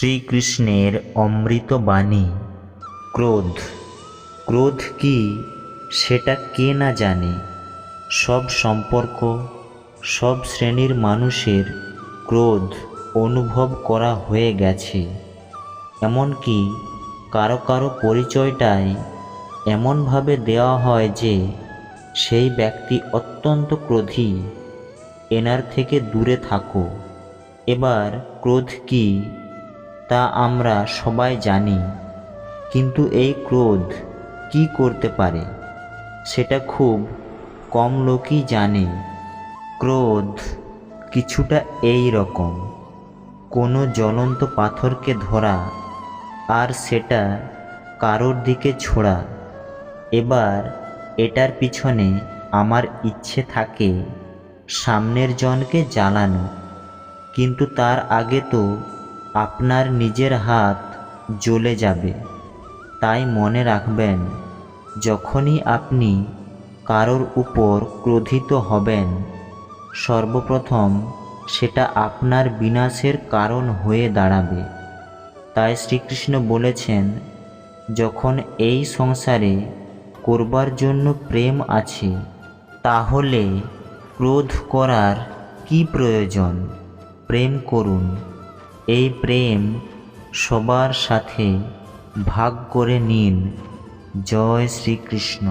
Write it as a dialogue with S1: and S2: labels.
S1: শ্রীকৃষ্ণের অমৃত বাণী। ক্রোধ ক্রোধ কি সেটা কে না জানে। সব সম্পর্ক, সব শ্রেণীর মানুষের ক্রোধ অনুভব করা হয়ে গেছে। এমনকি কারো কারো পরিচয়টাই এমনভাবে দেওয়া হয় যে সেই ব্যক্তি অত্যন্ত ক্রোধী, এনার থেকে দূরে থাকো। এবার ক্রোধ কি তা আমরা সবাই জানি, কিন্তু এই ক্রোধ কি করতে পারে সেটা খুব কম লোকই জানে। ক্রোধ কিছুটা এই রকম, কোনো জ্বলন্ত পাথরকে ধরা আর সেটা কারোর দিকে ছোড়া। এবার এটার পিছনে আমার ইচ্ছে থাকে সামনের জনকে জ্বালানো, কিন্তু তার আগে তো আপনার নিজের হাত জ্বলে যাবে। তাই মনে রাখবেন, যখনই আপনি কারোর উপর ক্রোধিত হবেন, সর্বপ্রথম সেটা আপনার বিনাশের কারণ হয়ে দাঁড়াবে। তাই শ্রীকৃষ্ণ বলেছেন, যখন এই সংসারে করবার জন্য প্রেম আছে, তাহলে ক্রোধ করার কি প্রয়োজন? প্রেম করুন। এই প্রেম সবার সাথে ভাগ করে নিন। জয় শ্রীকৃষ্ণ।